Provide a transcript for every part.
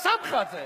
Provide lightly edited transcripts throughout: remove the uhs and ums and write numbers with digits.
Samkharadze.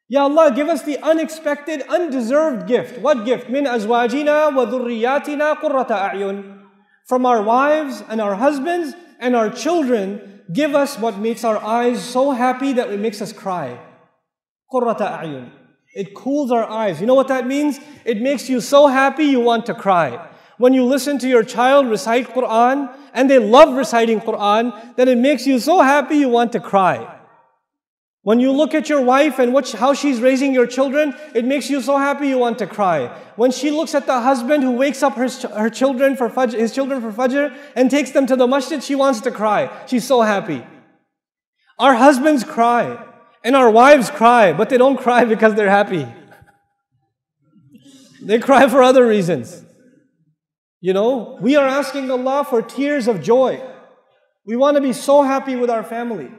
Ya Allah, give us the unexpected, undeserved gift. What gift? Min azwajina wa dhurriyatina qurrata a'yun. From our wives and our husbands and our children, give us what makes our eyes so happy that it makes us cry. Qurrata a'yun. It cools our eyes. You know what that means? It makes you so happy you want to cry. When you listen to your child recite Quran, and they love reciting Quran, then it makes you so happy you want to cry. When you look at your wife and how she's raising your children, it makes you so happy you want to cry. When she looks at the husband who wakes up his children for Fajr and takes them to the masjid, she wants to cry. She's so happy. Our husbands cry and our wives cry, but they don't cry because they're happy. They cry for other reasons. You know, we are asking Allah for tears of joy. We want to be so happy with our family.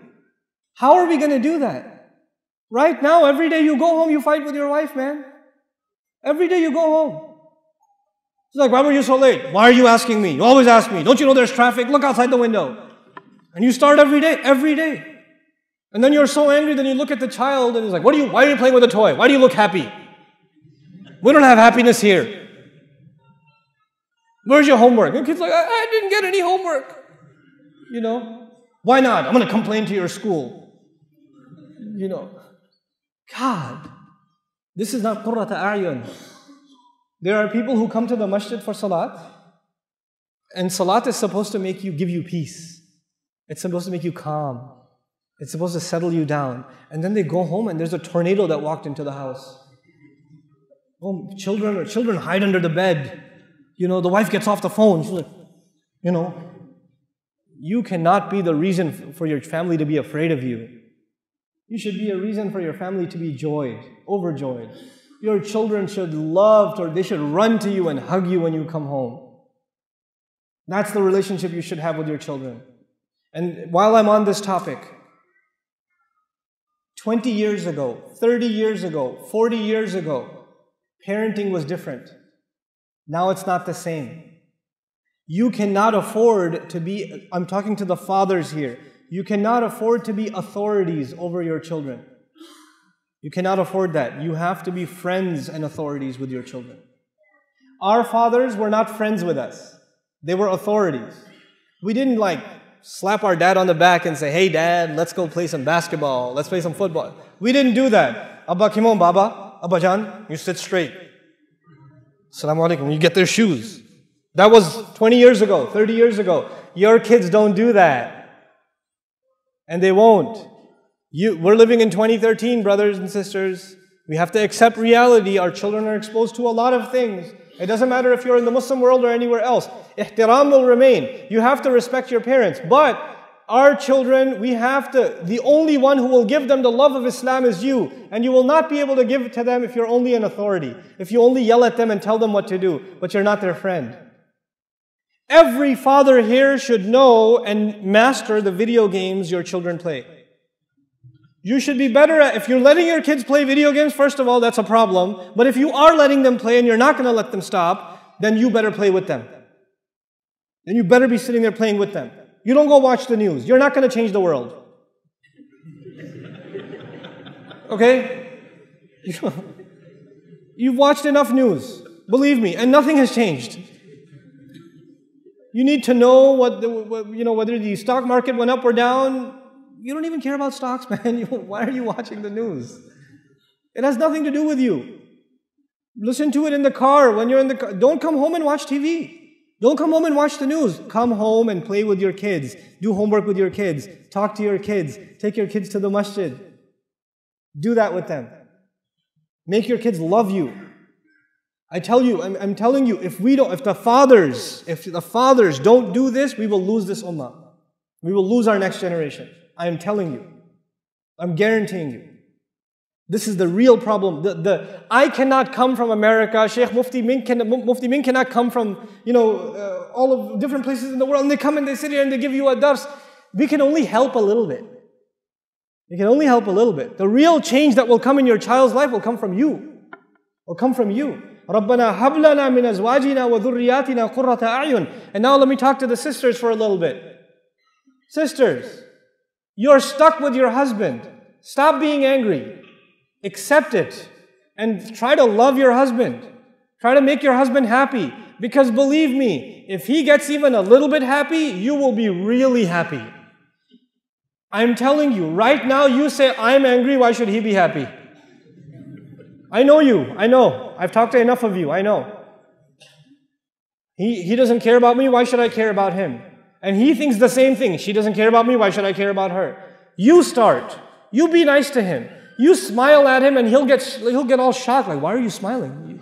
How are we going to do that? Right now, every day you go home, you fight with your wife, man. Every day you go home. It's like, why were you so late? Why are you asking me? You always ask me. Don't you know there's traffic? Look outside the window. And you start every day. And then you're so angry, then you look at the child and he's like, why are you playing with a toy? Why do you look happy? We don't have happiness here. Where's your homework? And the kid's like, I didn't get any homework. You know, why not? I'm going to complain to your school. You know, God, this is not qurrata a'yun. There are people who come to the masjid for salat, and salat is supposed to give you peace. It's supposed to make you calm. It's supposed to settle you down. And then they go home and there's a tornado that walked into the house. Oh, children hide under the bed. You know, the wife gets off the phone. She's like, you know, you cannot be the reason for your family to be afraid of you. You should be a reason for your family to be overjoyed. Your children should they should run to you and hug you when you come home. That's the relationship you should have with your children. And while I'm on this topic, 20 years ago, 30 years ago, 40 years ago, parenting was different. Now it's not the same. You cannot afford to be, I'm talking to the fathers here, You cannot afford to be authorities over your children. You cannot afford that. You have to be friends and authorities with your children. Our fathers were not friends with us. They were authorities. We didn't slap our dad on the back and say, hey dad, let's go play some basketball, let's play some football. We didn't do that. Abba Kimon Baba, Abba Jan, you sit straight. Assalamu alaikum. You get their shoes. That was 20 years ago, 30 years ago. Your kids don't do that. And they won't. We're living in 2013, brothers and sisters. We have to accept reality. Our children are exposed to a lot of things. It doesn't matter if you're in the Muslim world or anywhere else. Ihtiram will remain. You have to respect your parents. But our children, the only one who will give them the love of Islam is you. And you will not be able to give it to them if you're only an authority. If you only yell at them and tell them what to do, but you're not their friend. Every father here should know and master the video games your children play. You should be better at, if you're letting your kids play video games, first of all, that's a problem. But if you are letting them play and you're not going to let them stop, then you better play with them. Then you better be sitting there playing with them. You don't go watch the news. You're not going to change the world. Okay? You've watched enough news, believe me, and nothing has changed. You need to know whether the stock market went up or down. You don't even care about stocks, man. Why are you watching the news? It has nothing to do with you. Listen to it in the car, when you're in the car. Don't come home and watch TV. Don't come home and watch the news. Come home and play with your kids. Do homework with your kids. Talk to your kids. Take your kids to the masjid. Do that with them. Make your kids love you. I'm telling you, if the fathers don't do this, we will lose this ummah. We will lose our next generation. I am telling you. I'm guaranteeing you. This is the real problem. I cannot come from America. Sheikh Mufti Min cannot come from, all of different places in the world. And they come and they sit here and they give you a dars. We can only help a little bit. We can only help a little bit. The real change that will come in your child's life will come from you. Will come from you. رَبَّنَا هَبْ لَنَا مِنْ أَزْوَاجِنَا وَذُرِّيَّاتِنَا قُرَّةَ أَعْيُنٍ. And now let me talk to the sisters for a little bit. Sisters, you're stuck with your husband. Stop being angry. Accept it. And try to love your husband. Try to make your husband happy. Because believe me, if he gets even a little bit happy, you will be really happy. I'm telling you, right now you say, I'm angry, why should he be happy? I know you. I know. I've talked to enough of you. I know. He doesn't care about me, why should I care about him? And he thinks the same thing. She doesn't care about me, why should I care about her? You start. You be nice to him. You smile at him and he'll get all shocked. Like, why are you smiling?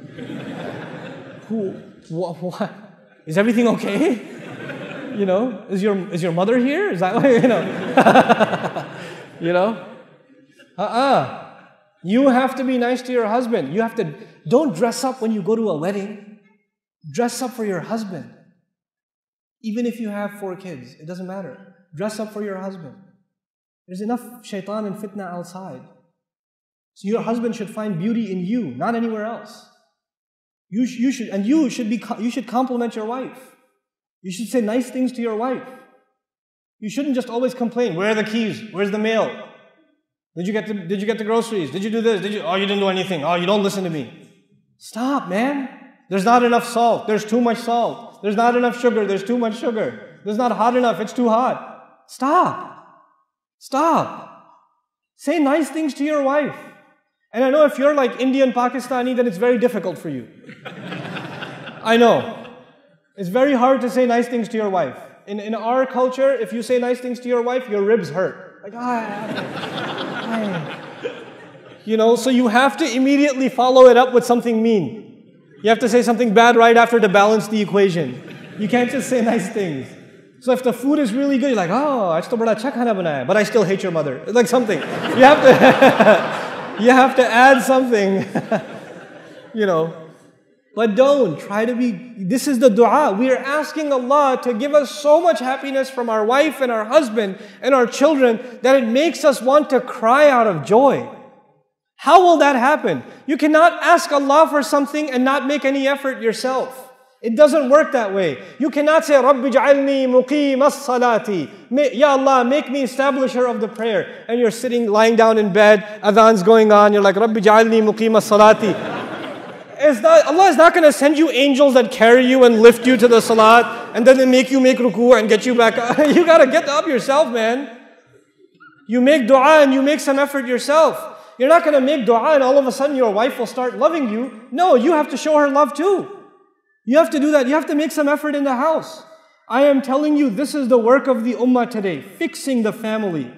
What? Is everything okay? Is your mother here? Is that why, You have to be nice to your husband. Don't dress up when you go to a wedding. Dress up for your husband. Even if you have 4 kids, it doesn't matter. Dress up for your husband. There's enough shaitan and fitna outside. So your husband should find beauty in you, not anywhere else. You should compliment your wife. You should say nice things to your wife. You shouldn't just always complain. Where are the keys? Where's the mail? Did you get the groceries? Did you do this? Oh, you didn't do anything. Oh, you don't listen to me. Stop, man. There's not enough salt. There's too much salt. There's not enough sugar. There's too much sugar. There's not hot enough. It's too hot. Stop. Say nice things to your wife. And I know if you're like Indian, Pakistani, then it's very difficult for you. I know. It's very hard to say nice things to your wife. In our culture, if you say nice things to your wife, your ribs hurt. Like, so you have to immediately follow it up with something mean. You have to say something bad right after to balance the equation. You can't just say nice things. So if the food is really good, you're like, oh, aaj to bada acha khana banaya, but I still hate your mother. Like something. You have to add something. But don't try to be, this is the dua. We are asking Allah to give us so much happiness from our wife and our husband and our children that it makes us want to cry out of joy. How will that happen? You cannot ask Allah for something and not make any effort yourself. It doesn't work that way. You cannot say, Rabbi ja'alni muqim as-salati. Ya Allah, make me establisher of the prayer. And you're sitting, lying down in bed, adhan's going on, you're like, Rabbi ja'alni muqim as-salati. Allah is not going to send you angels that carry you and lift you to the salat, and then they make you make ruku and get you back up. You got to get up yourself, man. You make dua and you make some effort yourself. You're not going to make dua and all of a sudden your wife will start loving you. No, you have to show her love too. You have to do that. You have to make some effort in the house. I am telling you, this is the work of the ummah today, fixing the family.